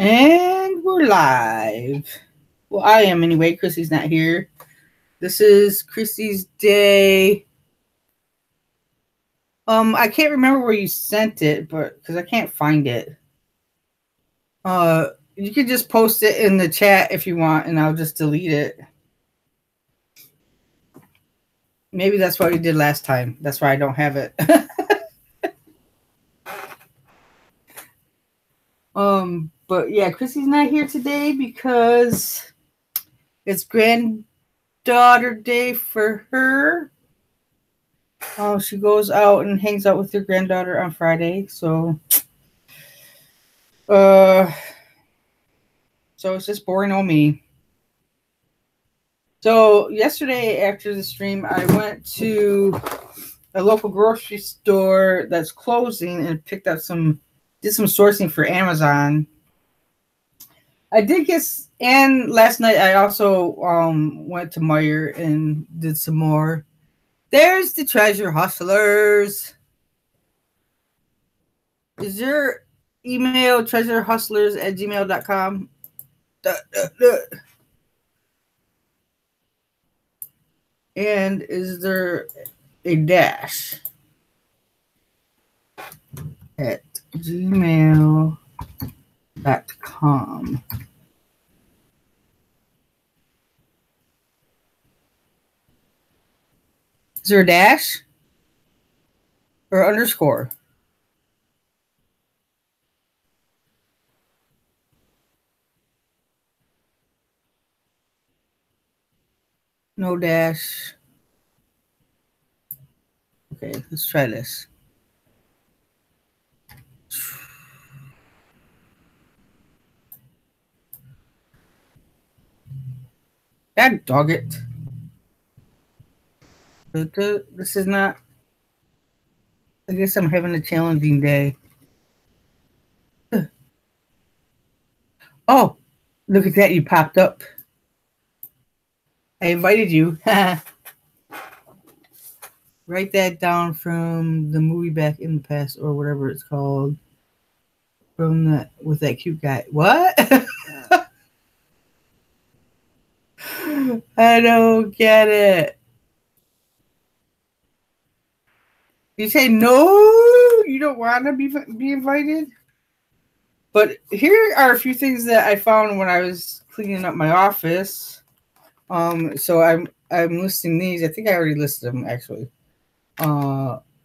And we're live. Well, I am anyway. Chrissy's not here. This is Chrissy's day. I can't remember where you sent it, but because I can't find it. You can just post it in the chat if you want, and I'll just delete it. Maybe that's what we did last time. That's why I don't have it. But yeah, Chrissy's not here today because it's granddaughter day for her. She goes out and hangs out with her granddaughter on Friday, so it's just boring on me. So yesterday after the stream, I went to a local grocery store that's closing and picked up did some sourcing for Amazon. I did get, and last night I also went to Meijer and did some more. There's the treasure hustlers. Is your email treasurehustlers@gmail.com? And is there a dash at gmail.com? Is there a dash or underscore? No dash. Okay, let's try this. God dog it. This is not. I guess I'm having a challenging day. Oh, look at that. You popped up. I invited you. Write that down from the movie Back in the Past or whatever it's called. With that cute guy. What? I don't get it. You say no, you don't want to be invited? But here are a few things that I found when I was cleaning up my office. So I'm listing these. I think I already listed them actually.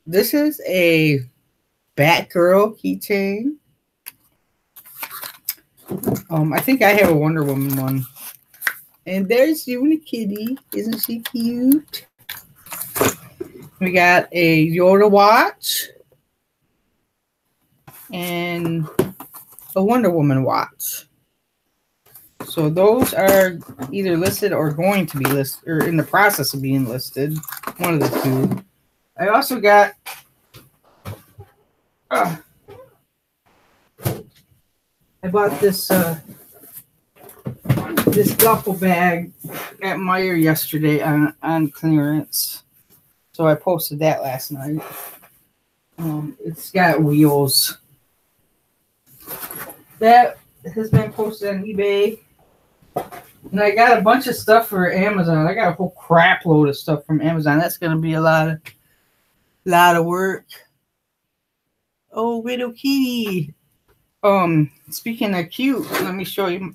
This is a Batgirl keychain. I think I have a Wonder Woman one. And there's Unikitty. Isn't she cute? We got a Yoda watch. And a Wonder Woman watch. So those are either listed or going to be listed, or in the process of being listed. One of the two. I also got I bought this duffel bag at Meijer yesterday on clearance. So I posted that last night. It's got wheels. That has been posted on eBay. And I got a bunch of stuff for Amazon. I got a whole crap load of stuff from Amazon. That's going to be a lot of work. Oh, Widow Kitty. Speaking of cute, let me show you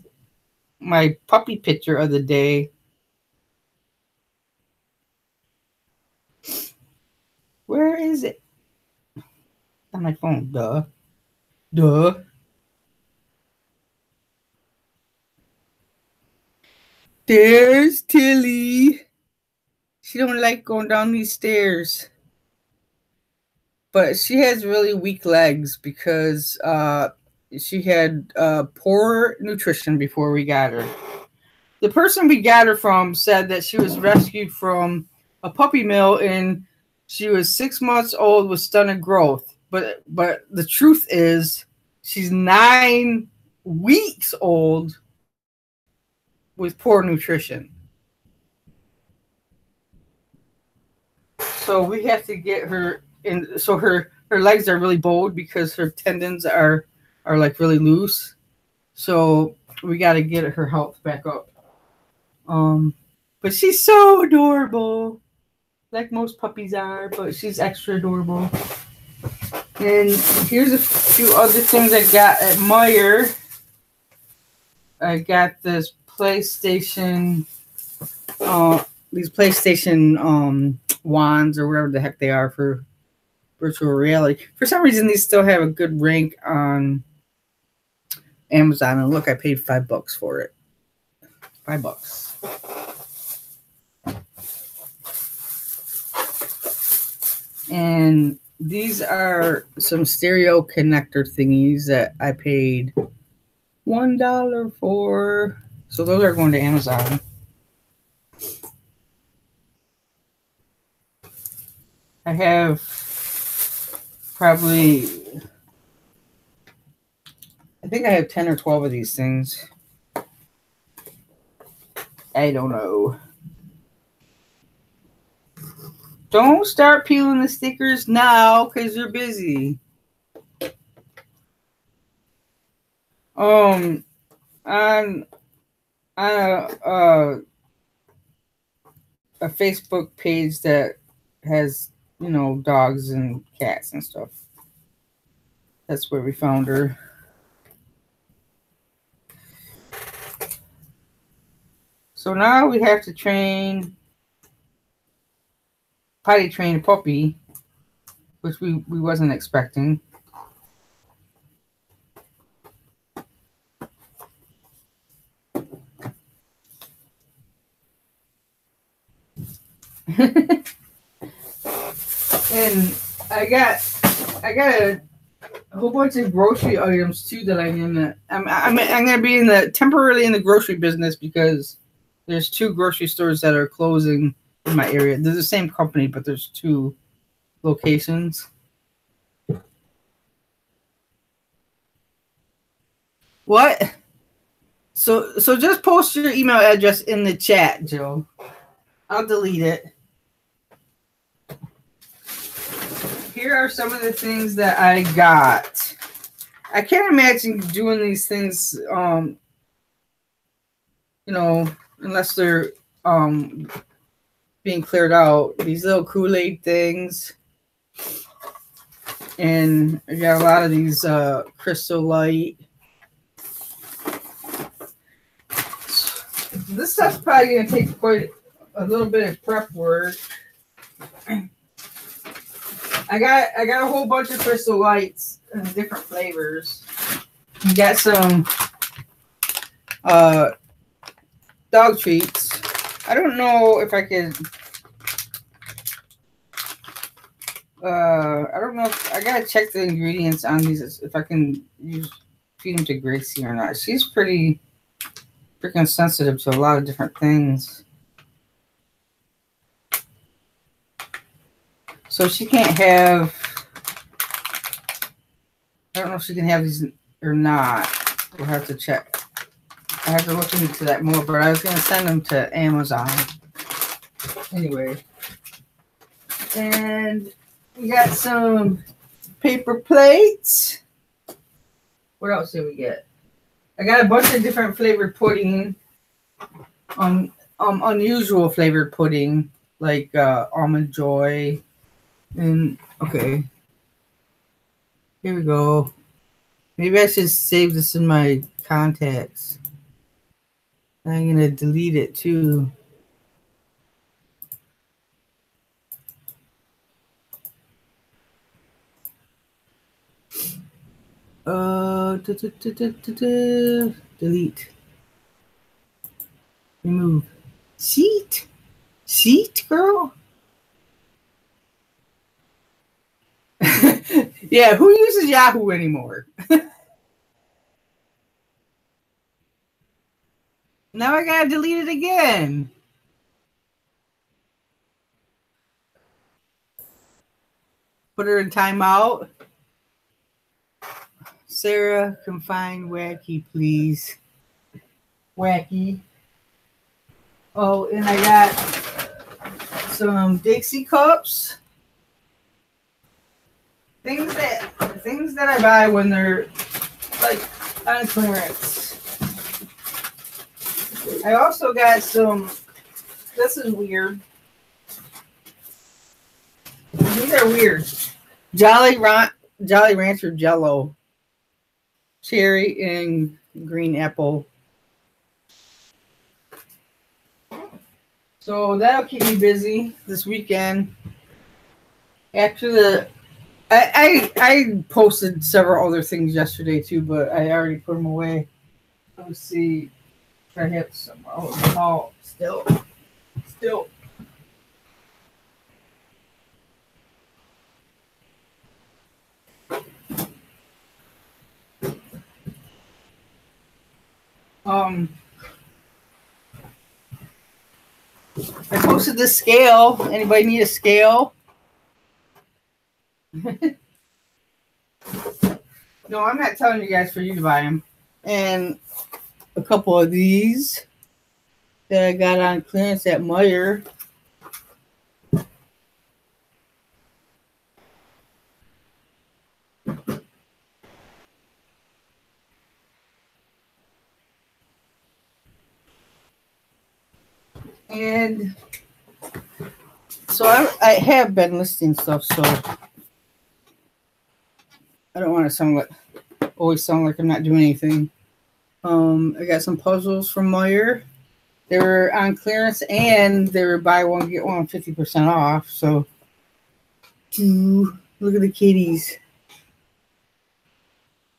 my puppy picture of the day. Where is it? On my phone. Duh. There's Tilly. She don't like going down these stairs. But she has really weak legs because she had poor nutrition before we got her. The person we got her from said that she was rescued from a puppy mill and she was 6 months old with stunted growth. But the truth is she's 9 weeks old with poor nutrition. So we have to get her in. So her legs are really bowed because her tendons are like really loose. So we got to get her health back up. But she's so adorable, like most puppies are. But she's extra adorable. And here's a few other things I got at Meijer. I got this PlayStation, these PlayStation wands or whatever the heck they are for virtual reality. For some reason, these still have a good rank on Amazon. And look, I paid $5 for it. $5. And these are some stereo connector thingies that I paid $1 for. So those are going to Amazon. I have probably, I think I have 10 or 12 of these things. I don't know. Don't start peeling the stickers now because you're busy. On a Facebook page that has, you know, dogs and cats and stuff. That's where we found her. So now we have to potty train a puppy, which we wasn't expecting. And I got a whole bunch of grocery items too that I'm gonna be temporarily in the grocery business because there's 2 grocery stores that are closing in my area. They're the same company, but there's 2 locations. What? So just post your email address in the chat, Joe. I'll delete it. Here are some of the things that I got. I can't imagine doing these things, you know, unless they're being cleared out. These little Kool-Aid things. And I got a lot of these Crystal Light. This stuff's probably going to take quite a little bit of prep work. I got a whole bunch of Crystal Lights in different flavors. You got some dog treats. I don't know if I could. I don't know if I gotta check the ingredients on these if I can feed them to Gracie or not. She's pretty freaking sensitive to a lot of different things. So she can't have, I don't know if she can have these or not. We'll have to check. I have to look into that more, but I was going to send them to Amazon. Anyway. And we got some paper plates. What else did we get? I got a bunch of different flavored pudding. Unusual flavored pudding, like almond joy. And okay, here we go. Maybe I should save this in my contacts. I'm gonna delete it too. Delete. Remove. Sheet, girl. Yeah, who uses Yahoo anymore? Now I gotta delete it again. Put her in timeout. Sarah, confine Wacky, please. Wacky. Oh, and I got some Dixie cups. Things that I buy when they're like on clearance. I also got some. This is weird. These are weird. Jolly Rancher Jello, cherry and green apple. So that'll keep me busy this weekend. After the, I posted several other things yesterday too, but I already put them away. Let's see if I have some. Oh, still. I posted this scale. Anybody need a scale? No, I'm not telling you guys for you to buy them. And a couple of these that I got on clearance at Meijer. And so I have been listing stuff, so I don't want to always sound like I'm not doing anything. I got some puzzles from Meijer. They were on clearance and they were buy one get one 50% off. So look at the kitties.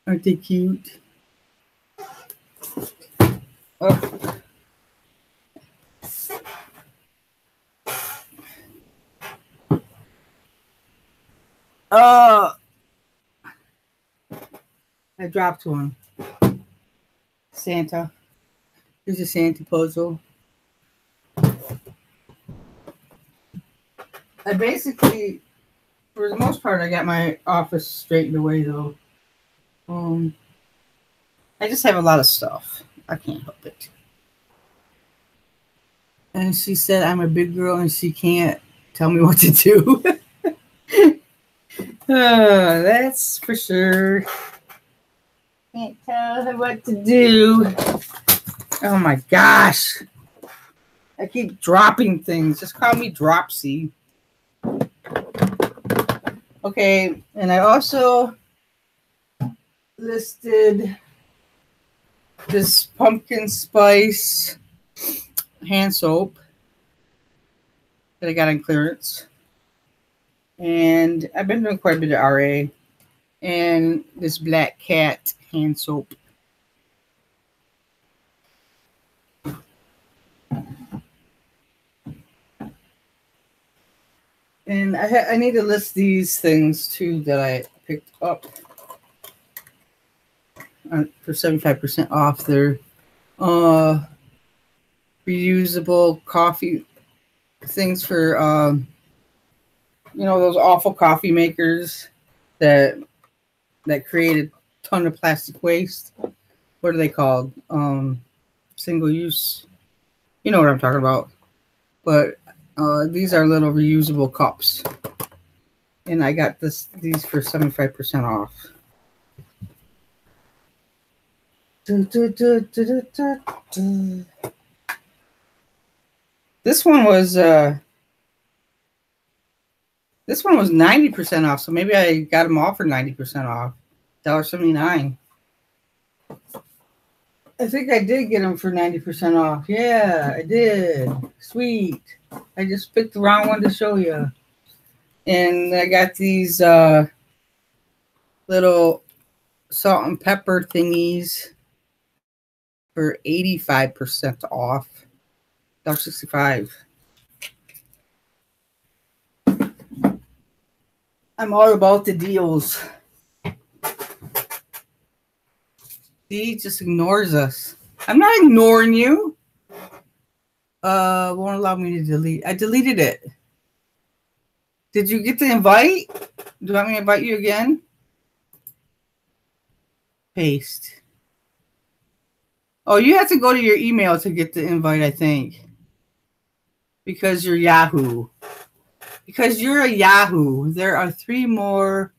Aren't they cute? Oh. I dropped one. Santa. Here's a Santa puzzle. I basically, for the most part, I got my office straightened away though. I just have a lot of stuff. I can't help it. And she said I'm a big girl and she can't tell me what to do. That's for sure. Can't tell her what to do. Oh my gosh. I keep dropping things. Just call me Dropsy. Okay, and I also listed this pumpkin spice hand soap that I got on clearance. And I've been doing quite a bit of RA. And this black cat hand soap. And I need to list these things too that I picked up for 75% off. They're reusable coffee things for those awful coffee makers that create a ton of plastic waste. What are they called? Single use. You know what I'm talking about. But these are little reusable cups. And I got these for 75% off. This one was 90% off, so maybe I got them all for 90% off. $1.79. I think I did get them for 90% off. Yeah, I did. Sweet. I just picked the wrong one to show you. And I got these little salt and pepper thingies for 85% off. $1.65. I'm all about the deals. He just ignores us. I'm not ignoring you. Won't allow me to delete. I deleted it. Did you get the invite? Do you want me to invite you again? Paste. Oh, you have to go to your email to get the invite, I think. Because you're Yahoo. Because you're a Yahoo. There are 3 more.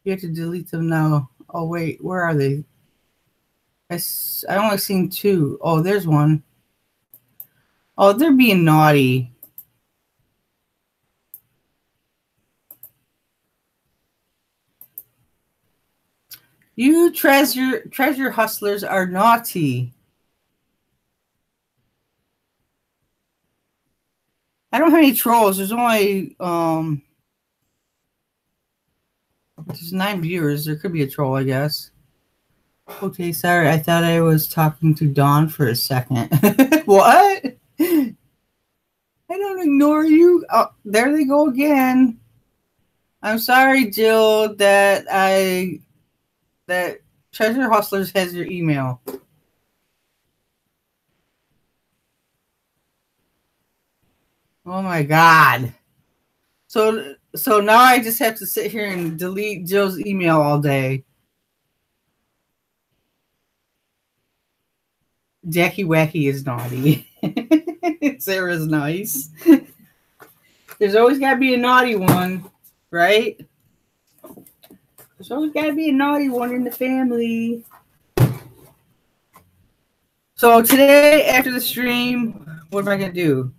You have to delete them now. Oh, wait. Where are they? I only seen 2. Oh, there's one. Oh, they're being naughty. You treasure hustlers are naughty. I don't have any trolls. There's only there's 9 viewers. There could be a troll, I guess. Okay, sorry. I thought I was talking to Dawn for a second. What? I don't ignore you. Oh, there they go again. I'm sorry, Jill, that Treasure Hustlers has your email. Oh my God. So now I just have to sit here and delete Jill's email all day. Jackie Wacky is naughty. Sarah's nice. There's always got to be a naughty one, right? There's always got to be a naughty one in the family. So today, after the stream, what am I going to do?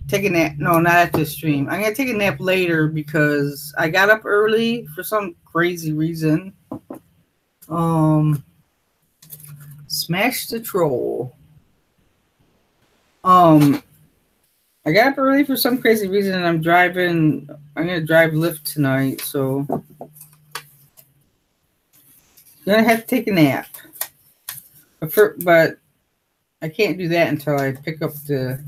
Take a nap. No, not after the stream. I'm going to take a nap later because I got up early for some crazy reason. Smash the troll. I got up early for some crazy reason, and I'm going to drive Lyft tonight, so I'm going to have to take a nap. But I can't do that until I pick up the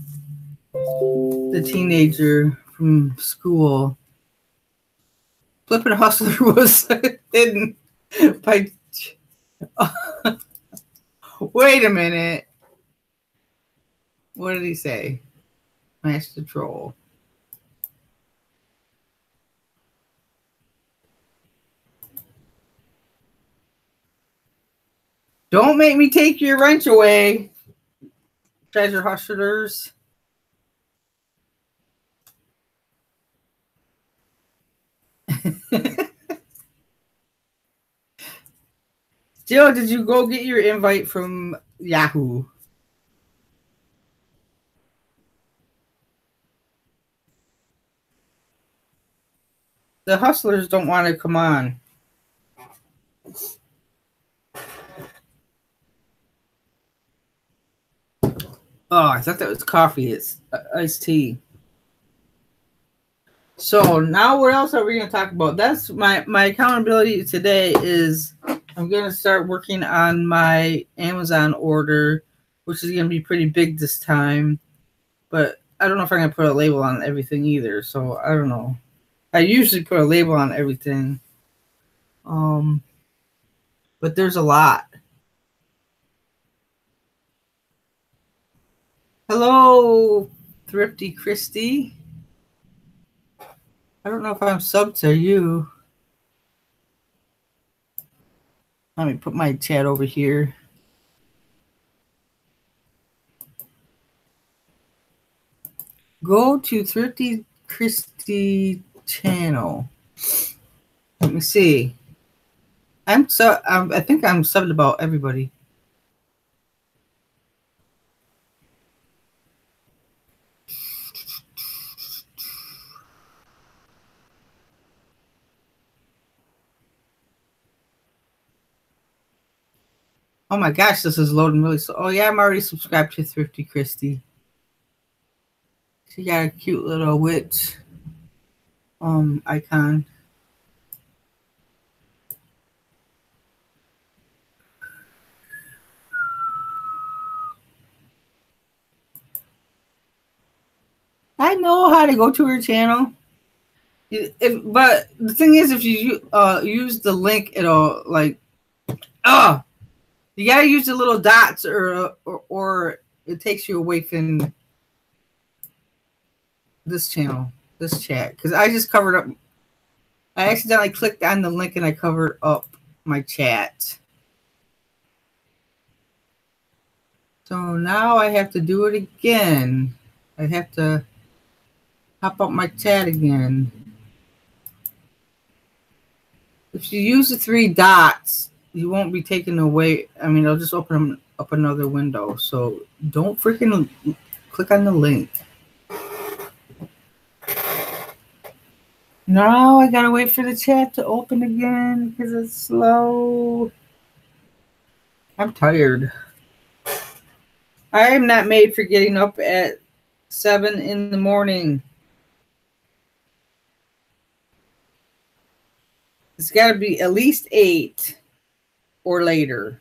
teenager from school. Flippin' Hustler was hidden by... Wait a minute. What did he say? Smash the troll. Don't make me take your wrench away, treasure hustlers. Jill, did you go get your invite from Yahoo? The hustlers don't want to come on. Oh, I thought that was coffee. It's iced tea. So now what else are we going to talk about? That's my accountability today is I'm going to start working on my Amazon order, which is going to be pretty big this time. But I don't know if I'm going to put a label on everything either. So I don't know. I usually put a label on everything. But there's a lot. Hello, Thrifty Christy. I don't know if I'm subbed to you. Let me put my chat over here. Go to Thrifty Christy channel. Let me see. I think I'm subbed about everybody. Oh my gosh, this is loading really slow. Oh yeah, I'm already subscribed to Thrifty Christy. She got a cute little witch icon. I know how to go to her channel. But the thing is, if you use the link, it'll like, you gotta use the little dots, or it takes you away from this channel, this chat. Because I just covered up. I accidentally clicked on the link and I covered up my chat. So now I have to do it again. I have to pop up my chat again. If you use the 3 dots, you won't be taken away. I mean, it'll just open up another window. So don't freaking click on the link. Now I gotta wait for the chat to open again because it's slow. I'm tired. I am not made for getting up at 7 in the morning. It's got to be at least 8 or later.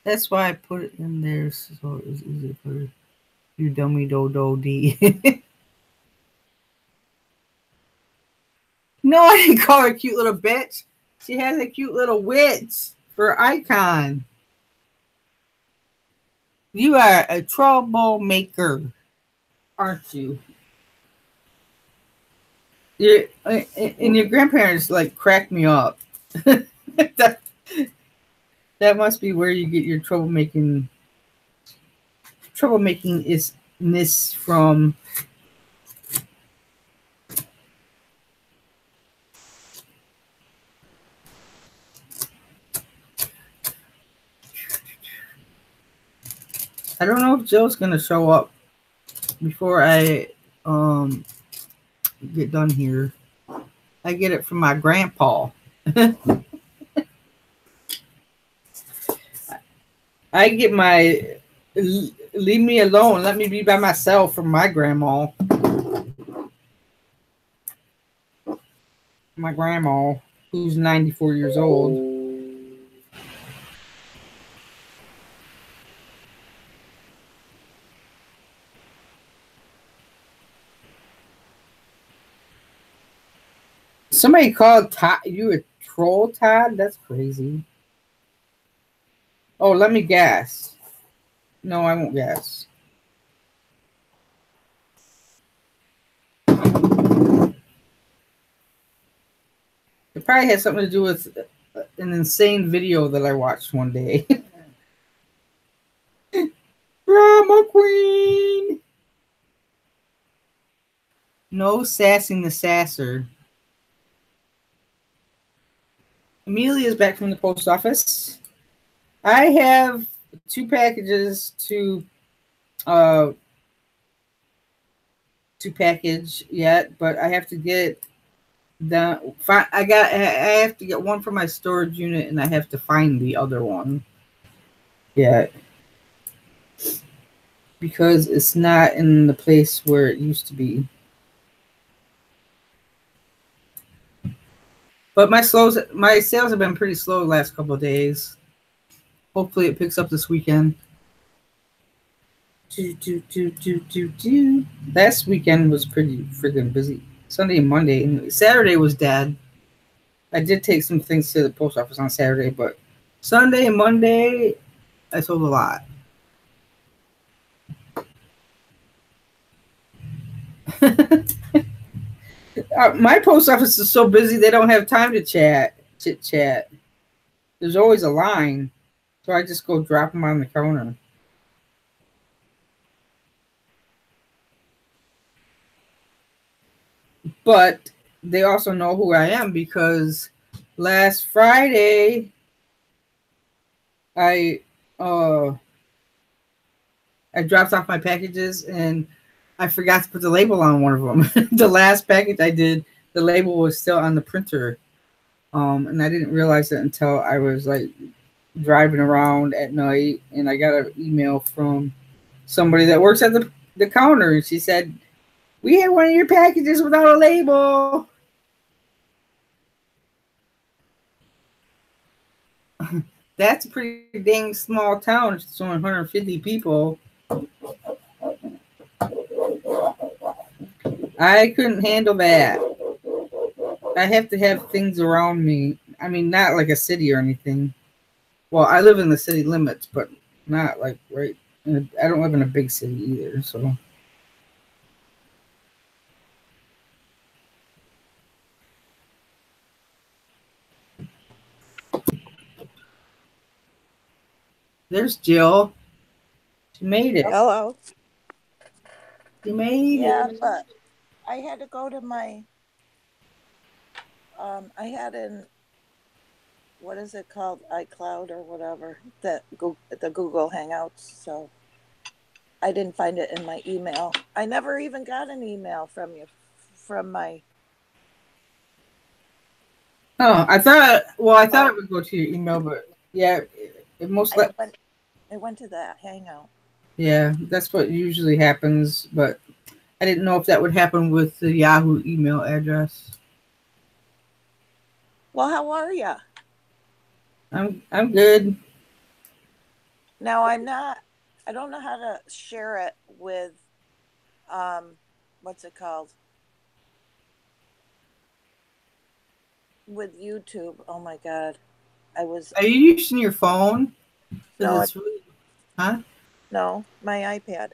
That's why I put it in there so it's easy for you dummy do-do-d. No, I didn't call her a cute little bitch. She has a cute little witch for icon. You are a troublemaker, aren't you? And your grandparents like crack me up. that must be where you get your troublemaking is from. I don't know if Jill's gonna show up before I get done here. I get it from my grandpa. I get my leave me alone, let me be by myself from my grandma. My grandma, who's 94 years old. Somebody called Todd you a troll, Todd? That's crazy. Oh, let me guess. No, I won't guess. It probably has something to do with an insane video that I watched one day. Drama queen. No sassing the sasser. Amelia's back from the post office. I have 2 packages to package yet, but I have to get I have to get one for my storage unit, and I have to find the other one yet because it's not in the place where it used to be. But my sales have been pretty slow the last couple of days. Hopefully it picks up this weekend. Last weekend was pretty friggin' busy. Sunday and Monday. And Saturday was dead. I did take some things to the post office on Saturday, but Sunday and Monday, I sold a lot. My post office is so busy they don't have time to chit chat. There's always a line, so I just go drop them on the counter. But they also know who I am because last Friday I dropped off my packages and I forgot to put the label on one of them. The last package I did, the label was still on the printer. And I didn't realize it until I was like driving around at night, and I got an email from somebody that works at the counter, and she said, "We had one of your packages without a label." That's a pretty dang small town. It's only 150 people. I couldn't handle that. I have to have things around me. I mean, not like a city or anything. Well, I live in the city limits, but not like right. I don't live in a big city either, so. There's Jill. She made it. Hello. She made it. But I had to go to my. I had an what is it called, iCloud or whatever, the Google Hangouts. So I didn't find it in my email. I never even got an email from you from my. Oh, I thought. Well, I thought Oh, it would go to your email, but yeah, it most I like went. I went to that Hangout. yeah, that's what usually happens. But I didn't know if that would happen with the Yahoo email address. Well, how are you? I'm good. Now I'm not. I don't know how to share it with what's it called, with YouTube. Oh my god, I was Are you using your phone? Because no, it's really, huh? no, my iPad.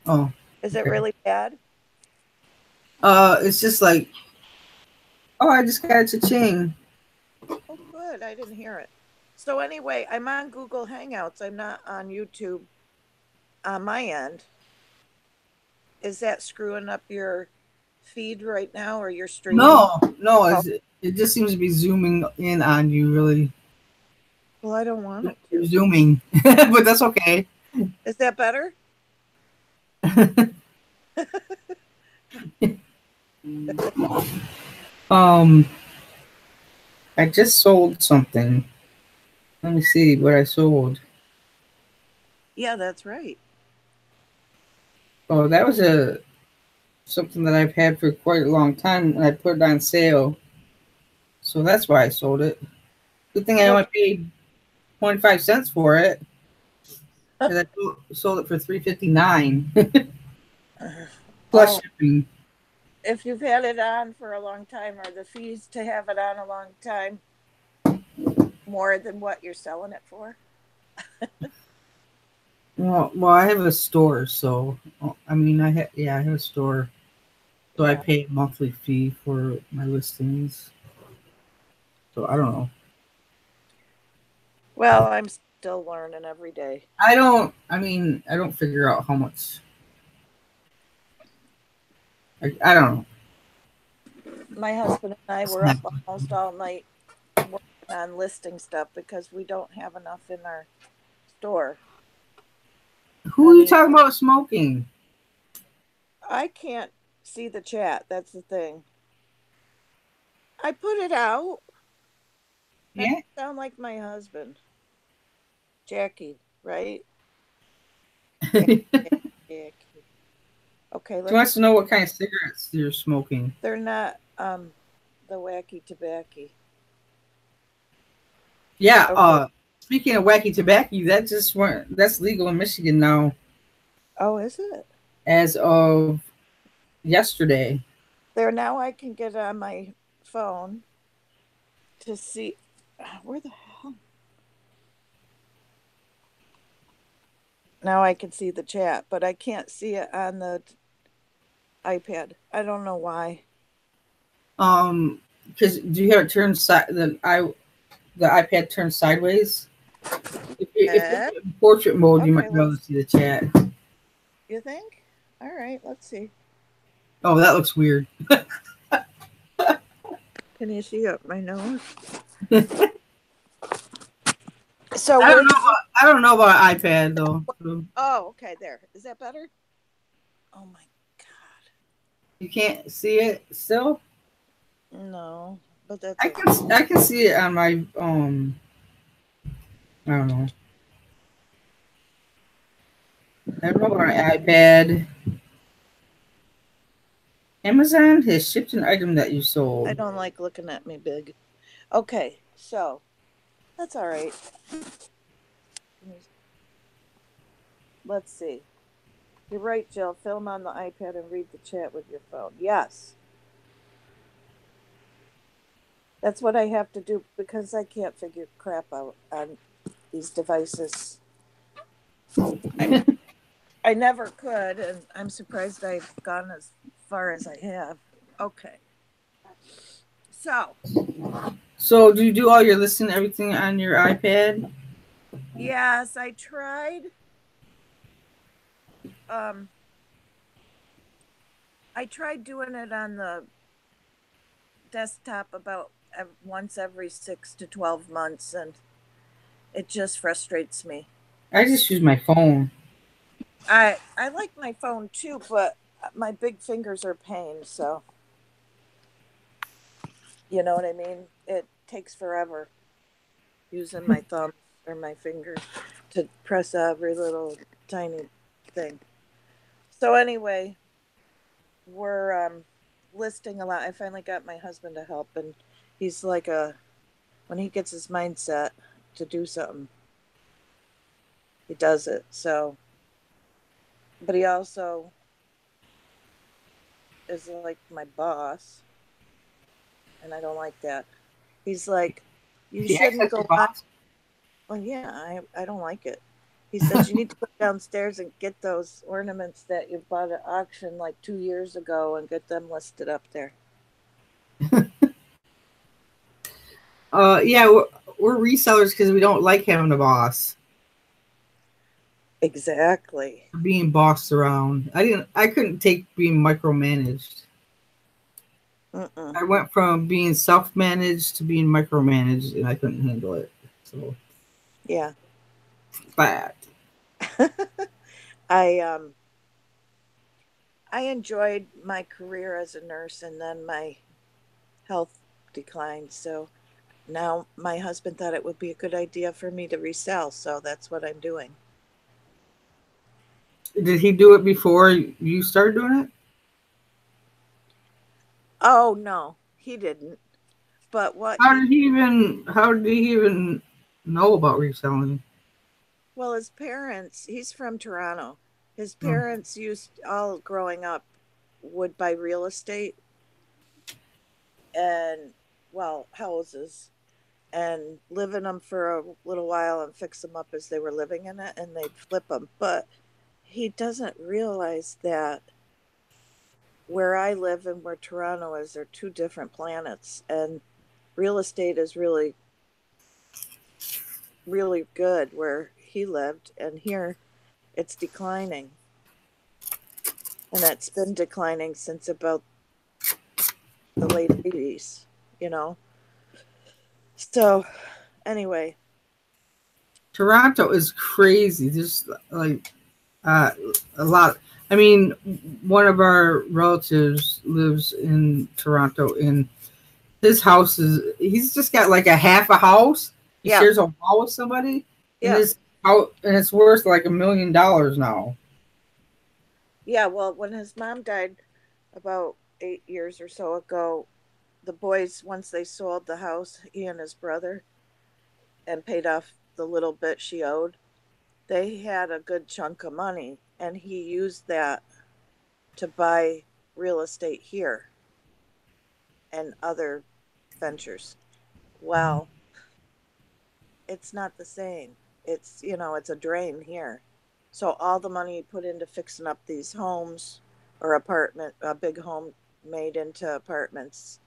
Oh, Is it okay. really bad? It's just like, oh, I just got a cha-ching. Oh, good. I didn't hear it. So anyway, I'm on Google Hangouts. I'm not on YouTube on my end. Is that screwing up your feed right now or your stream? No, no, Oh, it just seems to be zooming in on you, really. well, I don't want it You're to. zooming, but that's okay. Is that better? um, I just sold something. Let me see what I sold. Yeah, that's right. Oh, that was a something that I've had for quite a long time, and I put it on sale, so that's why I sold it. Good thing I Well, only paid 25 cents for it, because I sold it for $3.59 plus oh, shipping. if you've had it on for a long time, are the fees to have it on a long time more than what you're selling it for? Well, I have a store, so I mean, I have a store, so I Yeah. pay a monthly fee for my listings. So I don't know. Well, I'm still learning every day. I don't. I mean, I don't figure out how much. I don't know. My husband and I It's were not. up almost all night working on listing stuff because we don't have enough in our store. Who I are you mean, talking about smoking? I can't see the chat. That's the thing. I put it out. That Yeah. sound like my husband, Jackie, right? She Jackie. Okay, let's. wants to know what kind of cigarettes you're smoking. They're not the wacky tobacco. Yeah. Okay. Speaking of wacky tobacco, that's legal in Michigan now Oh, is it? as of yesterday. There now. I can get on my phone to see where the hell. Now I can see the chat, but I can't see it on the iPad. I don't know why. Because do you have it turned the iPad turned sideways? If you Eh? put it in portrait mode, you Okay, might be able let's. to see the chat. You think? All right, let's see. Oh, that looks weird. Can you see up my nose? I So don't where know. did you? I don't know about iPad though. So Oh, okay. There. Is that better? Oh my god. you can't see it still. No, but that's okay. I can see it on my I don't know. I don't know about an iPad. Amazon has shipped an item that you I sold. don't like looking at me big. Okay, so that's all right. Let's see. You're right, Jill. Film on the iPad and read the chat with your phone. Yes, that's what I have to do because I can't figure crap out on these devices. I I never could, and I'm surprised I've gone as far as I have. Okay, so So do you do all your listing everything on your iPad? yes, I tried. Um, I tried doing it on the desktop about once every 6 to 12 months, and it just frustrates me. I just use my phone. I like my phone too, but my big fingers are pain, so you know what I mean? It takes forever using my thumb or my fingers to press every little tiny thing. So anyway, we're listing a lot. I finally got my husband to help, and he's like when he gets his mindset to do something, he does it. So, but he also is like my boss, and I don't like that. He's like, you He acts shouldn't like your go on. boss. Well, yeah, I don't like it. He says you need to go downstairs and get those ornaments that you bought at auction like 2 years ago and get them listed up there. Yeah, we're resellers because we don't like having a boss. Exactly. Being bossed around. I couldn't take being micromanaged. Mm-mm. I went from being self-managed to being micromanaged, and I couldn't handle it. So Yeah. bad. I I enjoyed my career as a nurse, and then my health declined. So now my husband thought it would be a good idea for me to resell, so that's what I'm doing. Did he do it before you started doing it? Oh no, he didn't. But what How he did he even? How did he even know about reselling? Well, his parents, he's from Toronto. His Oh. parents used all growing up would buy real estate and well, houses and live in them for a little while and fix them up as they were living in it and they'd flip them. But he doesn't realize that where I live and where Toronto is are two different planets, and real estate is really really good where he lived, and here it's declining. And it's been declining since about the late 80s, you know? So, anyway, Toronto is crazy. There's like uh, a lot. I mean, one of our relatives lives in Toronto, and his house is. He's just got like a half a house. He yeah, shares a wall with somebody, and yeah, it's worth like $1 million now. yeah. Well, when his mom died about 8 years or so ago, the boys, once they sold the house, he and his brother, and paid off the little bit she owed, they had a good chunk of money, and he used that to buy real estate here and other ventures. Well, it's not the same. It's a drain here. So all the money you put into fixing up these homes or a big home made into apartments,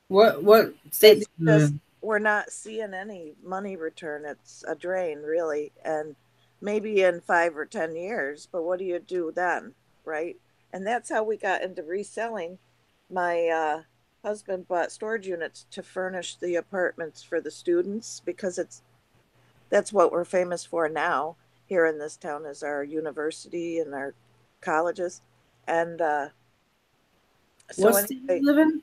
What state it's do you live just in? we're not seeing any money return. It's a drain, really. And maybe in 5 or 10 years, but what do you do then? Right. And that's how we got into reselling. My husband bought storage units to furnish the apartments for the students because that's what we're famous for now here in this town is our university and our colleges. And What so state do anyway, you live in?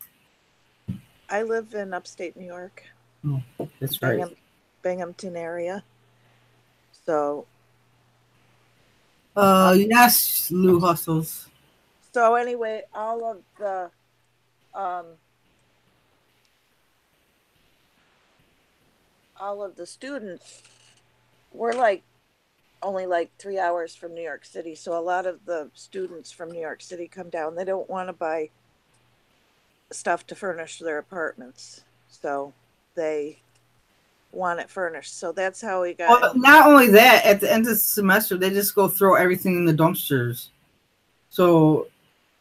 I live in upstate New York, Oh, that's right. Bingham, Binghamton area. So uh, Yes, Lou hustles. so anyway, um all of the students were like only like 3 hours from New York City. So a lot of the students from New York City come down. They don't want to buy stuff to furnish their apartments. So they want it furnished. So that's how we got Well, in, not only that, at the end of the semester, they just go throw everything in the dumpsters. So,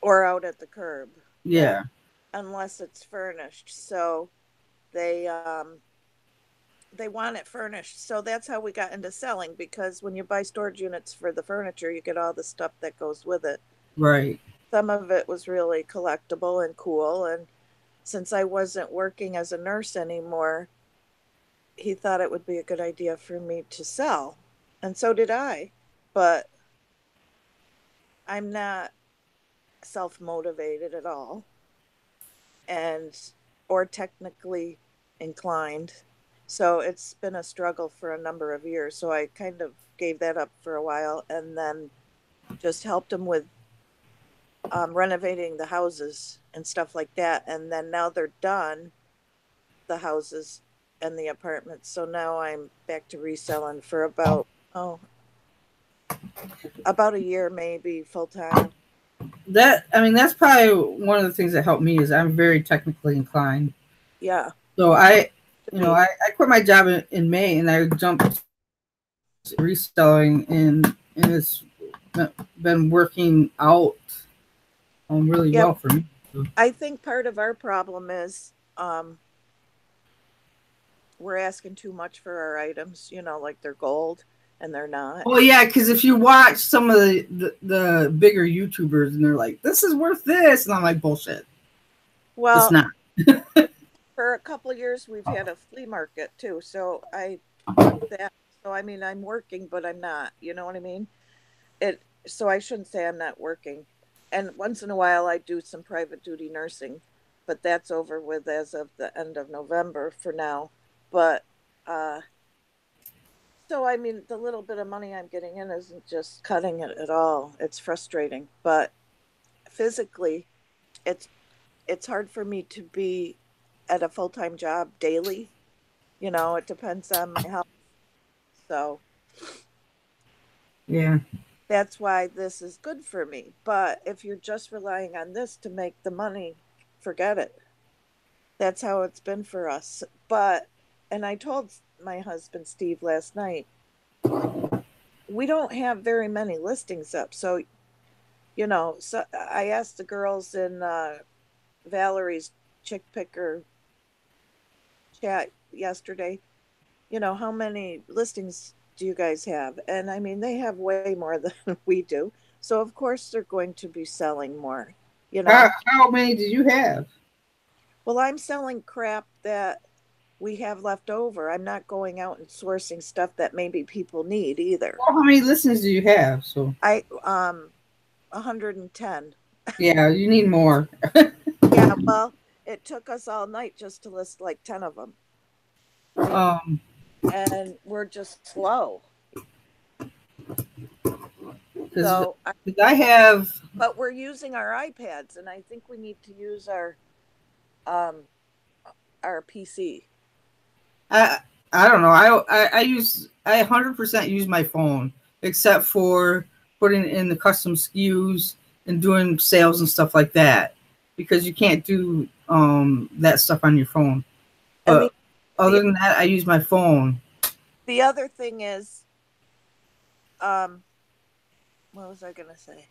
or out at the curb. Yeah. yeah. Unless it's furnished. So they they want it furnished. So that's how we got into selling, because when you buy storage units for the furniture, you get all the stuff that goes with it. Right. Some of it was really collectible and cool, and since I wasn't working as a nurse anymore, he thought it would be a good idea for me to sell. And so did I. But I'm not self motivated at all and or technically inclined. So it's been a struggle for a number of years. So I kind of gave that up for a while and then just helped him with renovating the houses and stuff like that. And then now they're done, the houses and the apartments. So now I'm back to reselling for about a year, maybe full time. That's probably one of the things that helped me is I'm very technically inclined. Yeah. So I quit my job in May and I jumped reselling and it's been working out really well for me. I think part of our problem is we're asking too much for our items, like they're gold and they're not. Well, yeah, because if you watch some of the bigger YouTubers and they're like, this is worth this, and I'm like, bullshit. Well, it's not. For a couple of years we've had a flea market too, so I took that. So I mean, I'm working, but I'm not. You know what I mean? So I shouldn't say I'm not working. And once in a while I do some private duty nursing, but that's over with as of the end of November for now. But so I mean, the little bit of money I'm getting in isn't just cutting it at all. It's frustrating, but physically it's hard for me to be at a full-time job daily. It depends on my health. So yeah, that's why this is good for me. But if you're just relying on this to make the money, forget it. That's how it's been for us. And I told my husband Steve last night, we don't have very many listings up. So so I asked the girls in Valerie's chick picker chat yesterday, how many listings do you guys have? And I mean, they have way more than we do. So of course they're going to be selling more, How many did you have? Well, I'm selling crap that we have left over. I'm not going out and sourcing stuff that maybe people need either. Well, how many listings do you have? So 110. Yeah, you need more. Yeah, well, it took us all night just to list like 10 of them. And we're just slow. So I have, but we're using our iPads, and I think we need to use our PC. I don't know. I 100% use my phone, except for putting in the custom SKUs and doing sales and stuff like that, because you can't do that stuff on your phone. But other than that, I use my phone. The other thing is, what was I gonna say?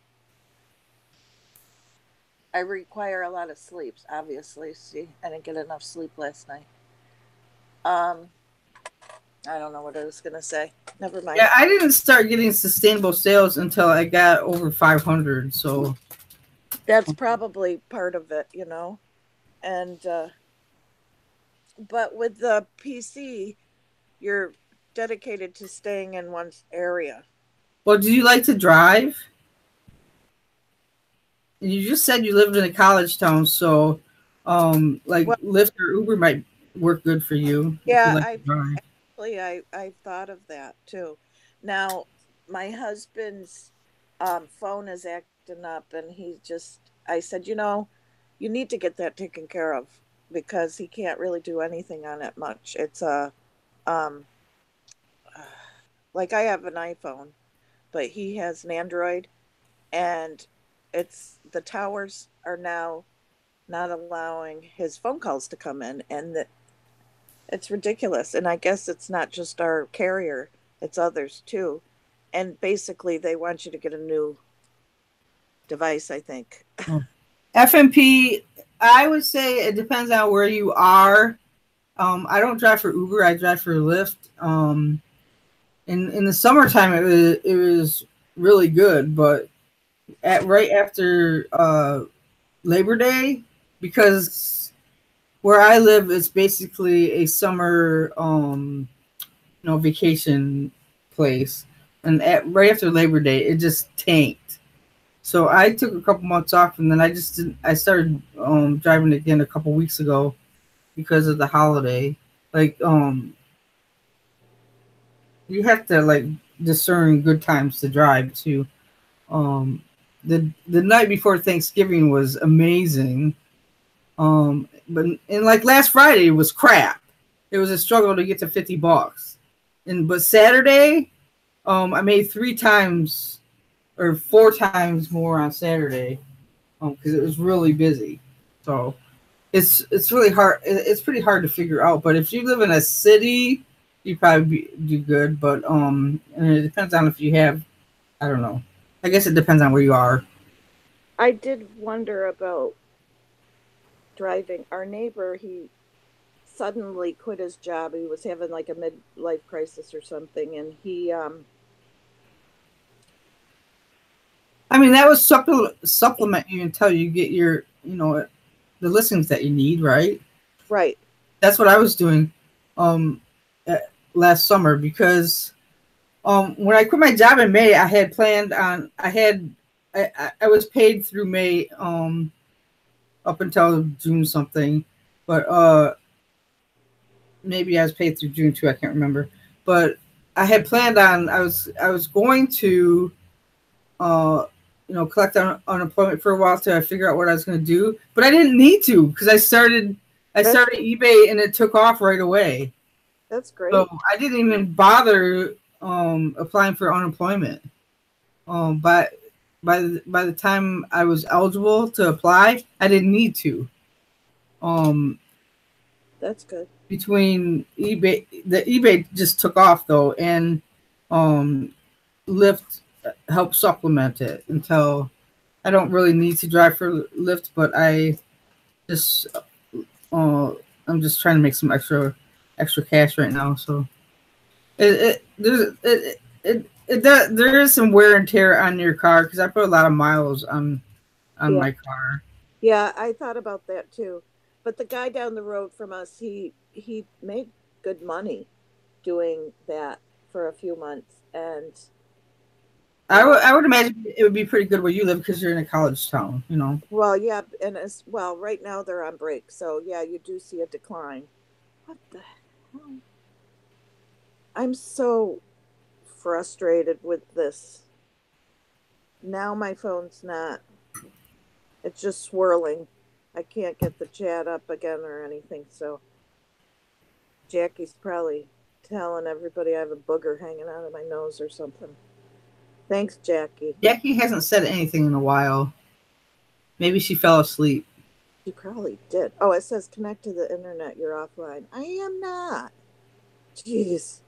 I require a lot of sleeps, obviously. See, I didn't get enough sleep last night. I don't know what I was gonna say. Never mind. Yeah, I didn't start getting sustainable sales until I got over 500. So that's probably part of it, And but with the PC, you're dedicated to staying in one area. Well, do you like to drive? You just said you lived in a college town, so Lyft or Uber might work good for you. Yeah, I've thought of that too. Now, my husband's phone is acting up, and I said, you need to get that taken care of because he can't really do anything on it much. It's like I have an iPhone, but he has an Android, and the towers are now not allowing his phone calls to come in, and it's ridiculous. And I guess it's not just our carrier, it's others too. And basically they want you to get a new device, I think. FMP, I would say it depends on where you are. I don't drive for Uber, I drive for Lyft. In the summertime it was really good, but right after Labor Day, because where I live is basically a summer vacation place, and right after Labor Day, it just tanked. So I took a couple months off, and then I just didn't. I started driving again a couple weeks ago because of the holiday. Like you have to like discern good times to drive too. Um, the night before Thanksgiving was amazing. But and like last Friday was crap. It was a struggle to get to $50. But Saturday, I made 3 times or 4 times more on Saturday, because it was really busy. So it's really hard. It's pretty hard to figure out. But if you live in a city, you probably do good. But and it depends on if you have. I don't know. I guess it depends on where you are. I did wonder about driving. Our neighbor, he suddenly quit his job. He was having like a midlife crisis or something, and he I mean, that was supplement you until you get your, the listings that you need, right? right. That's what I was doing um last summer, because when I quit my job in May, I had planned on I was paid through May up until June something, but maybe I was paid through June too, I can't remember. But I had planned on I was going to uh collect unemployment for a while till I figure out what I was going to do, but I didn't need to because I started eBay and it took off right away. That's great. So I didn't even bother applying for unemployment. But by the time I was eligible to apply, I didn't need to. That's good. Between the eBay just took off though, and Lyft helped supplement it until I don't really need to drive for Lyft, but I just I'm just trying to make some extra cash right now. So there is some wear and tear on your car because I put a lot of miles on Yeah. my car. Yeah, I thought about that too. But the guy down the road from us, he made good money doing that for a few months, and I would imagine it would be pretty good where you live because you're in a college town, you know. well, yeah, and as well, right now they're on break, so yeah, you do see a decline. What the hell? I'm so frustrated with this. Now my phone's not. It's just swirling. I can't get the chat up again or anything, so Jackie's probably telling everybody I have a booger hanging out of my nose or something. Thanks, Jackie. Jackie hasn't said anything in a while. Maybe she fell asleep. She probably did. Oh, it says connect to the internet. You're offline. I am not. Jeez.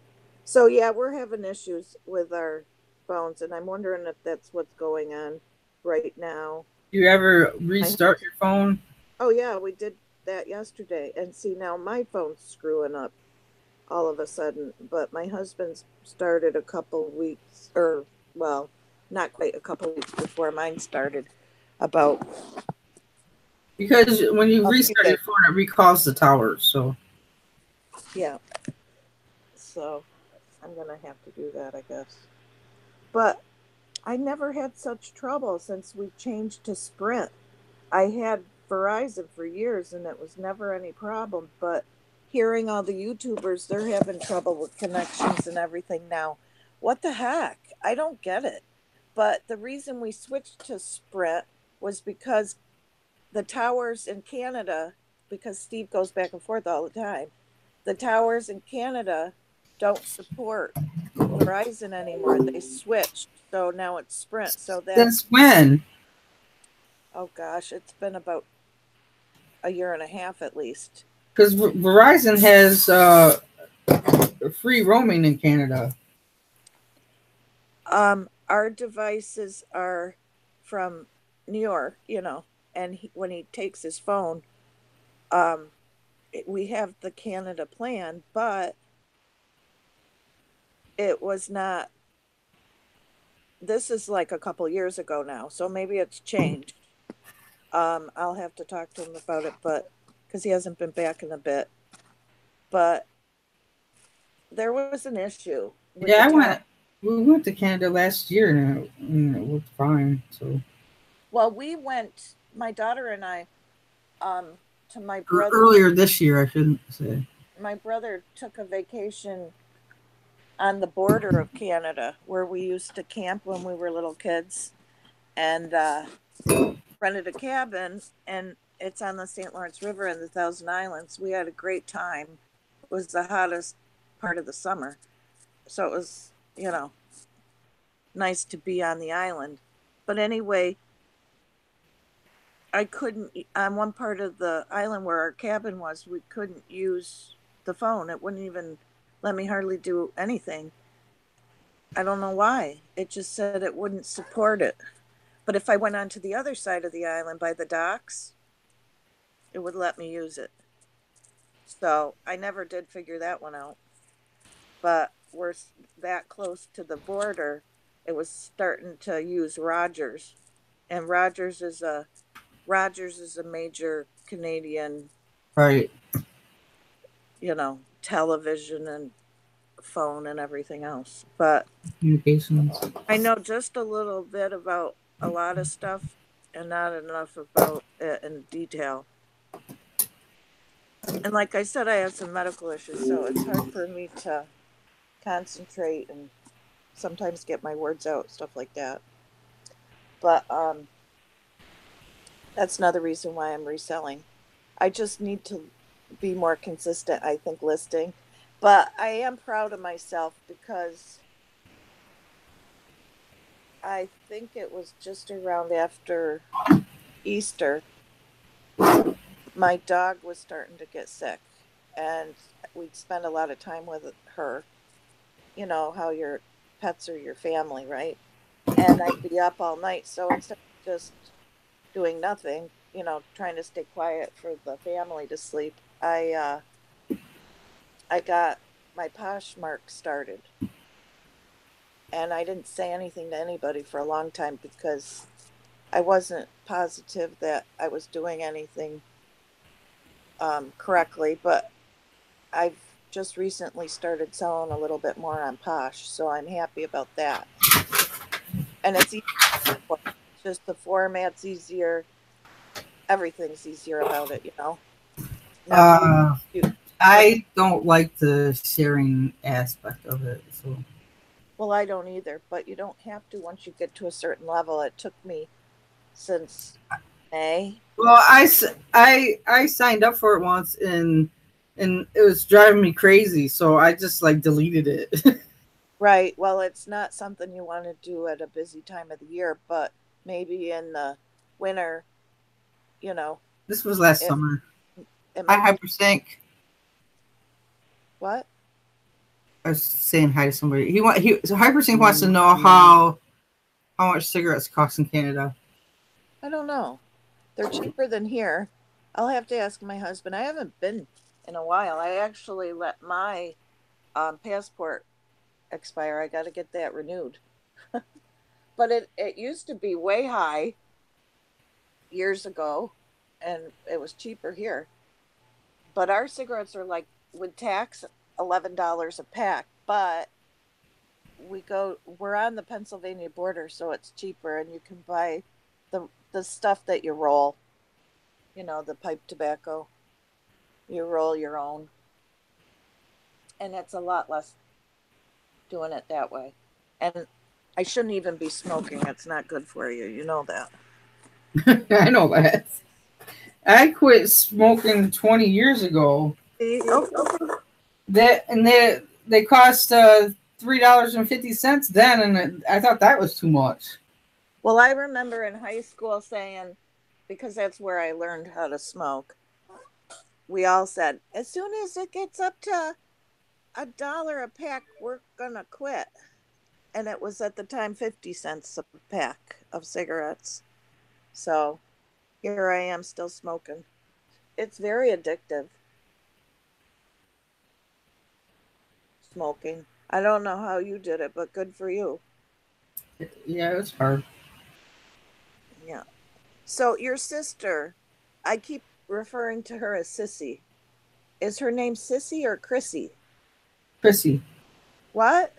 So yeah, we're having issues with our phones, and I'm wondering if that's what's going on right now. You ever restart your phone? Oh yeah, we did that yesterday, and see now my phone's screwing up all of a sudden. But my husband's started a couple weeks, or well, not quite a couple weeks before mine started. About Because when you restart your phone, it recalls the towers. So yeah, so I'm gonna have to do that, I guess. But I never had such trouble since we changed to Sprint. I had Verizon for years and it was never any problem. But hearing all the YouTubers, they're having trouble with connections and everything now. What the heck? I don't get it. But the reason we switched to Sprint was because the towers in Canada, because Steve goes back and forth all the time, the towers in Canada don't support Verizon anymore. They switched. So now it's Sprint. So that's when? Oh gosh, it's been about a year and a half at least. Because Verizon has free roaming in Canada. Our devices are from New York, and when he takes his phone, we have the Canada plan, but it was not. This is like a couple years ago now, so maybe it's changed. I'll have to talk to him about it, but because he hasn't been back in a bit. But there was an issue with Yeah, the town. we went to Canada last year and it worked fine. So Well, we went, my daughter and I, to my brother. earlier this year, I shouldn't say. My brother took a vacation on the border of Canada where we used to camp when we were little kids, and rented a cabin, and it's on the St. Lawrence River in the Thousand Islands. We had a great time. It was the hottest part of the summer. So it was, nice to be on the island. But anyway, I couldn't, on one part of the island where our cabin was, we couldn't use the phone. It wouldn't even let me hardly do anything. I don't know why. It just said it wouldn't support it. But if I went onto the other side of the island by the docks, it would let me use it. So I never did figure that one out. But we're that close to the border, it was starting to use Rogers. And Rogers is a major Canadian, Right. Television and phone and everything else. But Communications. I know just a little bit about a lot of stuff and not enough about it in detail. And like I said, I have some medical issues, so it's hard for me to concentrate and sometimes get my words out, stuff like that. But that's another reason why I'm reselling. I just need to be more consistent, I think, listing. But I am proud of myself because I think it was just around after Easter, my dog was starting to get sick, and we'd spend a lot of time with her. You know how your pets are your family, right? And I'd be up all night. So instead of just doing nothing, trying to stay quiet for the family to sleep, I got my Poshmark started. And I didn't say anything to anybody for a long time because I wasn't positive that I was doing anything correctly. But I've just recently started selling a little bit more on Posh, so I'm happy about that. And it's easy. It's just the format's easier. Everything's easier about it, Not I don't like the sharing aspect of it. So. Well, I don't either, but you don't have to once you get to a certain level. It took me since May. Well, I signed up for it once and it was driving me crazy, so I just deleted it. Right. Well, it's not something you want to do at a busy time of the year, but maybe in the winter, This was last summer. It Hi, might be. Hypersync. What? I was saying hi to somebody. So Hypersync wants to know how much cigarettes cost in Canada. I don't know. They're cheaper than here. I'll have to ask my husband. I haven't been in a while. I actually let my passport expire. I got to get that renewed. But it used to be way high years ago, and it was cheaper here. But our cigarettes are with tax, $11 a pack. But we're on the Pennsylvania border, so it's cheaper, and you can buy the stuff that you roll. The pipe tobacco. You roll your own, and it's a lot less doing it that way. And I shouldn't even be smoking. It's not good for you. You know that. I know that. I quit smoking 20 years ago. Oh. They cost $3.50 then, and I thought that was too much. Well, I remember in high school saying, because that's where I learned how to smoke, we all said, as soon as it gets up to $1 a pack, we're gonna quit. And it was at the time 50 cents a pack of cigarettes. So here I am still smoking. It's very addictive. Smoking. I don't know how you did it, but good for you. Yeah, it's hard. Yeah. So your sister, I keep referring to her as Sissy. Is her name Sissy or Chrissy? Chrissy. What?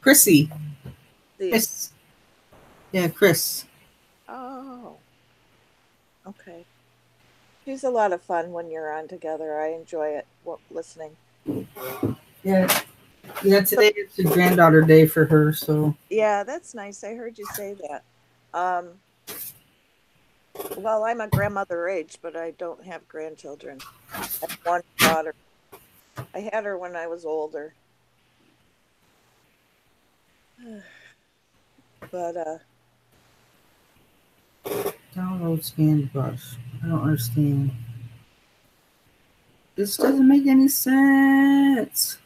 Chrissy. The Chris. Yeah, Chris. Oh. Okay. She's a lot of fun when you're on together. I enjoy it listening. Yeah. Yeah, today it's a granddaughter day for her, so. Yeah, that's nice. I heard you say that. Well, I'm a grandmother age, but I don't have grandchildren. I have one daughter. I had her when I was older. But Download scan brush. I don't understand. This doesn't make any sense.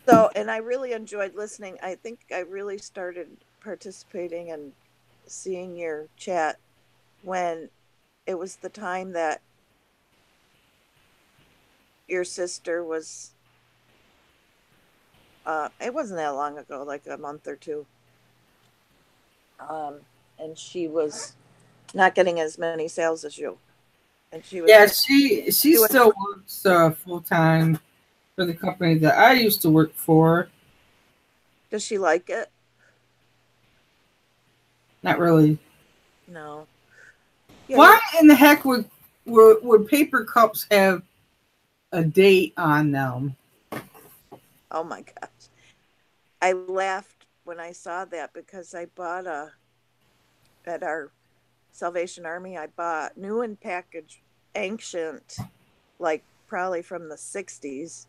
so, and I really enjoyed listening. I think I really started participating and seeing your chat when it was the time that your sister was, it wasn't that long ago, like a month or two. And she was not getting as many sales as you. And she was, yeah, she still works full time for the company that I used to work for. Does she like it? Not really. No. Yeah, Why in the heck would paper cups have a date on them? Oh my gosh. I laughed when I saw that because I bought at our Salvation Army, I bought new and packaged ancient, like probably from the 60s,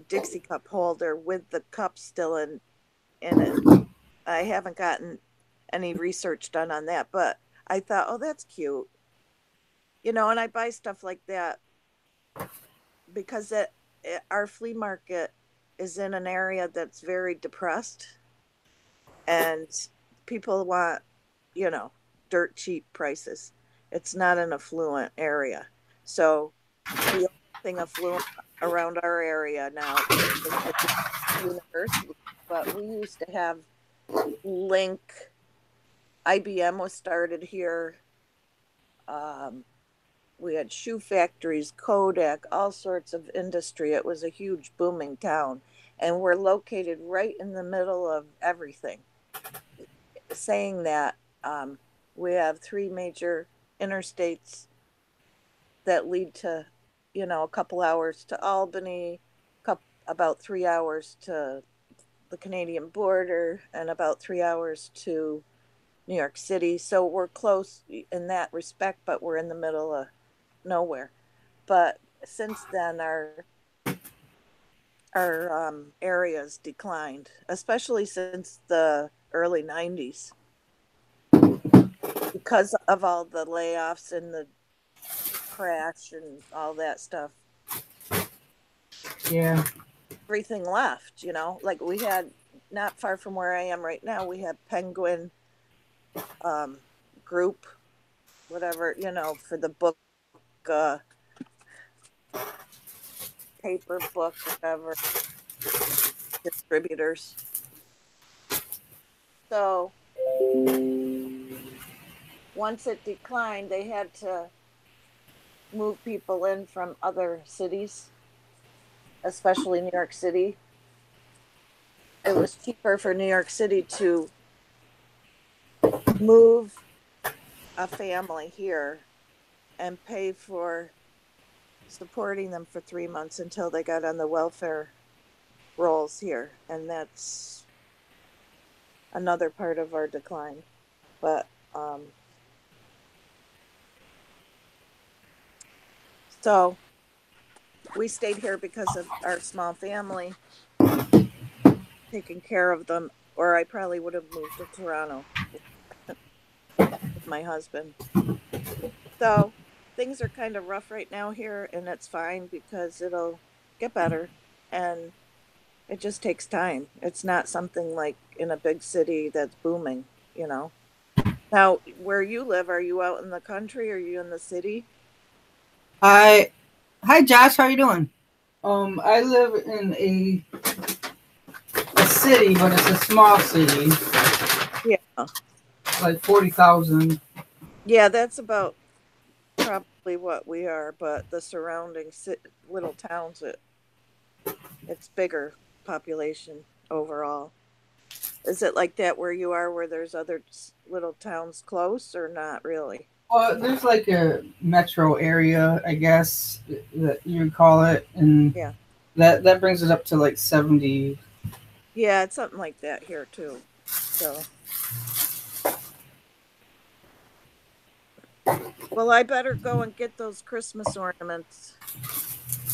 Dixie cup holder with the cup still in it. I haven't gotten any research done on that, but I thought, oh, that's cute. You know, and I buy stuff like that because our flea market is in an area that's very depressed and people want, you know, dirt cheap prices. It's not an affluent area. So the only thing affluent around our area now is the university. But we used to have Link, IBM was started here. We had shoe factories, Kodak, all sorts of industry. It was a huge booming town. And we're located right in the middle of everything. Saying that, we have 3 major interstates that lead to, you know, a couple hours to Albany, about 3 hours to the Canadian border, and about 3 hours to New York City. So we're close in that respect, but we're in the middle of nowhere. But since then, our areas declined, especially since the early 90s, because of all the layoffs and the crash and all that stuff. Yeah. Everything left, you know, like we had, not far from where I am right now, we have Penguin Group, whatever, you know, for the book, paper book, whatever, distributors. So once it declined, they had to move people in from other cities, especially New York City. It was cheaper for New York City to move a family here and pay for supporting them for 3 months until they got on the welfare rolls here. And that's another part of our decline. But so we stayed here because of our small family, taking care of them, or I probably would have moved to Toronto with my husband. So things are kind of rough right now here, and it's fine because it'll get better, and it just takes time. It's not something like in a big city that's booming, you know. Now, where you live, are you out in the country? Or are you in the city? Hi Josh, how you doing? I live in a city, but it's a small city. Yeah. Like 40,000. Yeah, that's about probably what we are, but the surrounding little towns, it's bigger population overall. Is it like that where you are, where there's other little towns close, or not really? Well, there's like a metro area, I guess that you would call it, and Yeah. that brings it up to like 70. Yeah, it's something like that here too. So, well, I better go and get those Christmas ornaments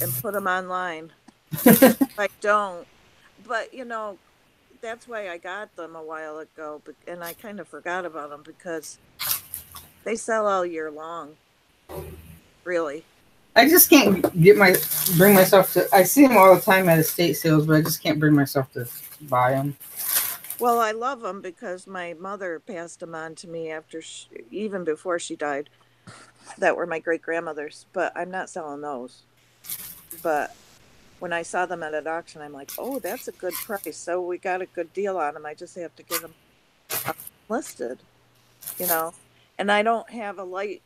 and put them online. Because if I don't, but that's why I got them a while ago, and I kind of forgot about them because they sell all year long. Really. I just can't bring myself to. I see them all the time at estate sales, but I just can't bring myself to buy them. Well, I love them because my mother passed them on to me even before she died. That were my great grandmother's, but I'm not selling those. But when I saw them at an auction, I'm like, oh, that's a good price. So we got a good deal on them. I just have to get them listed, And I don't have a light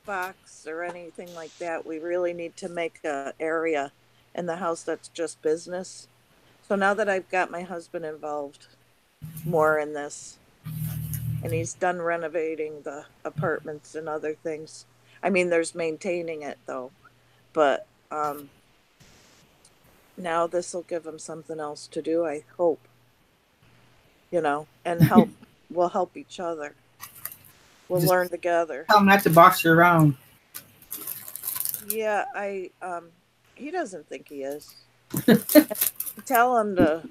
box or anything like that. We really need to make an area in the house that's just business. So now that I've got my husband involved more in this, and he's done renovating the apartments and other things. I mean, there's maintaining it though, but now this will give him something else to do, I hope. And we'll help each other. We'll learn together. Tell him not to boss you around. Yeah, he doesn't think he is. Tell him to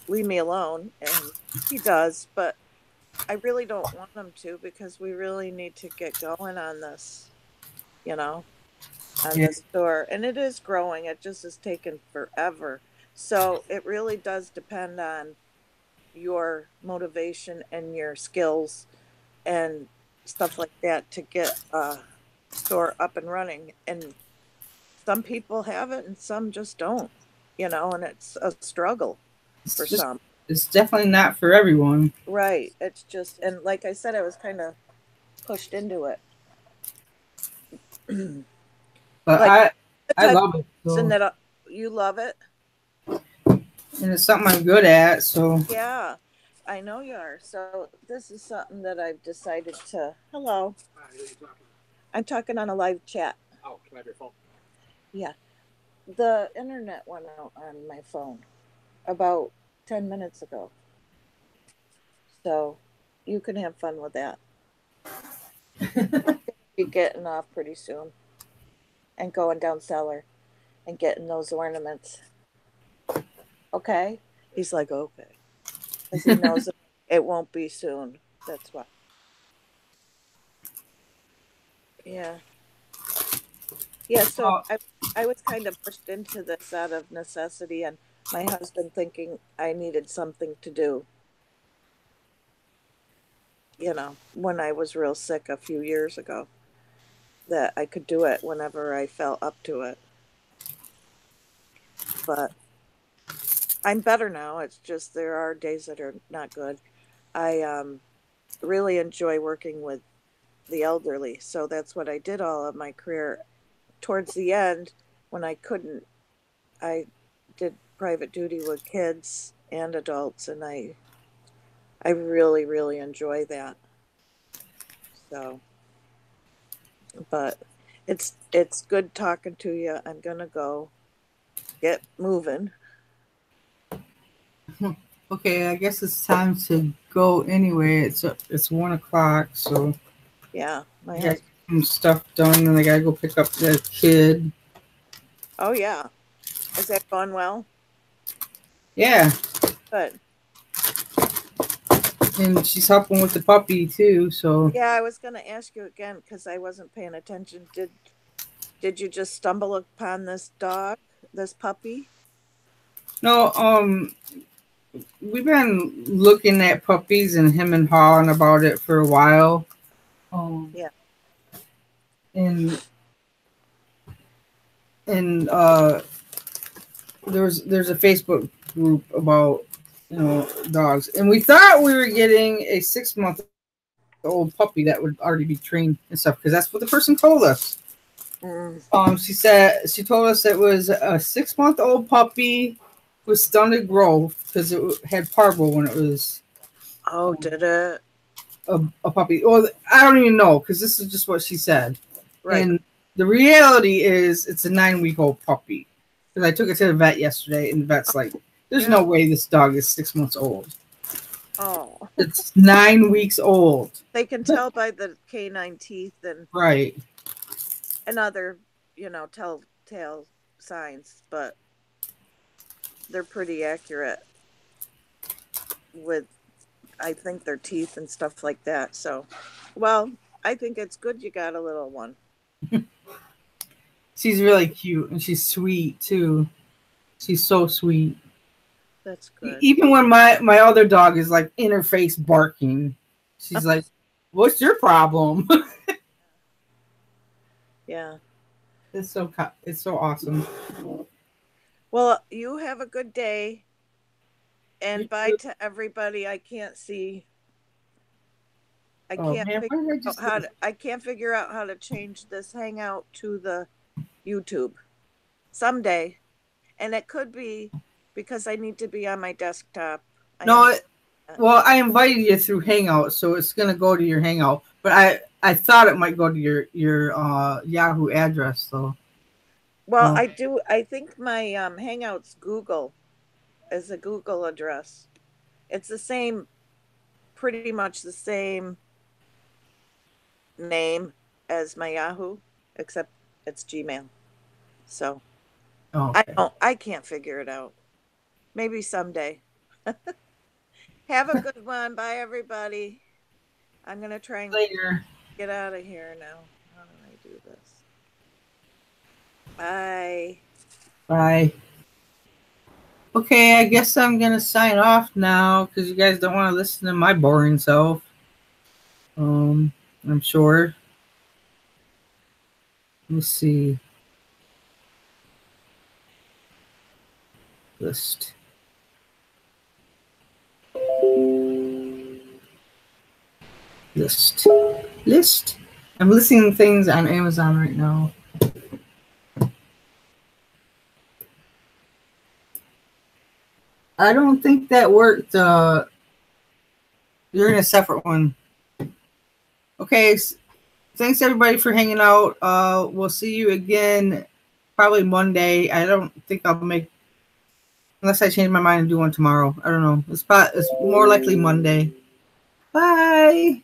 leave me alone, and he does, but I really don't want him to, because we really need to get going on this, on the store. And it is growing. It just has taken forever. So it really does depend on your motivation and your skills and stuff like that to get a store up and running. And some people have it and some just don't, and it's a struggle for some. It's definitely not for everyone. Right. It's just, and like I said, I was kind of pushed into it. But like, I love it. So. And that you love it? And it's something I'm good at, so. Yeah, I know you are. So this is something that I've decided to. Hello. Hi, who are you talking? I'm talking on a live chat. Oh, can I have your phone? Yeah. The internet went out on my phone about 10 minutes ago. So you can have fun with that. Be getting off pretty soon and going down cellar and getting those ornaments. Okay? He's like, okay. Because he knows it won't be soon. That's why. Yeah. Yeah, so I was kind of pushed into this out of necessity, and my husband thinking I needed something to do. When I was real sick a few years ago, that I could do it whenever I felt up to it. But I'm better now. It's just there are days that are not good. I really enjoy working with the elderly, so that's what I did all of my career. Towards the end, when I couldn't, I did private duty with kids and adults, and I really, really enjoy that. So, but it's good talking to you. I'm gonna go get moving. Okay, I guess it's time to go anyway. It's 1:00, so yeah, I got some stuff done, and I gotta go pick up the kid. Oh yeah, is that going well? Yeah. Good. And she's helping with the puppy too, so. Yeah, I was gonna ask you again because I wasn't paying attention. Did you just stumble upon this dog, this puppy? No, we've been looking at puppies and him and hawing about it for a while. Yeah. And there's a Facebook group about dogs, and we thought we were getting a 6-month-old puppy that would already be trained and stuff, because that's what the person told us. She told us it was a 6-month-old puppy with stunted growth because it had parvo when it was. Oh, did it? A puppy. Well, I don't even know because this is just what she said. Right. And the reality is, it's a 9-week-old puppy. Because I took it to the vet yesterday, and the vet's like, "There's no way this dog is 6 months old." Oh. It's 9 weeks old. They can tell by the canine teeth and Right. and other, telltale signs, but they're pretty accurate with, I think, their teeth and stuff like that. So, well, I think it's good you got a little one. She's really cute, and she's sweet too. She's so sweet. That's good. Even when my other dog is like in her face barking, she's like, "What's your problem?" Yeah. It's so awesome. Well, you have a good day, and bye to everybody. I can't see. I can't figure out how to change this Hangout to the YouTube someday, and it could be because I need to be on my desktop. Well, I invited you through Hangout, so it's gonna go to your Hangout. But I thought it might go to your Yahoo address, though. Well, I do. I think my Hangouts Google is a Google address. It's the same, pretty much the same name as my Yahoo, except it's Gmail. So I can't figure it out. Maybe someday. Have a good one. Bye, everybody. I'm gonna try and get out of here now. How do I do this? Bye. Bye. Okay, I guess I'm gonna sign off now because you guys don't want to listen to my boring self. I'm sure. Let me see. List. I'm listing things on Amazon right now. I don't think that worked. You're in a separate one. Okay. Thanks everybody for hanging out. We'll see you again probably Monday. I don't think I'll make, unless I change my mind and do one tomorrow. I don't know. It's more likely Monday. Bye.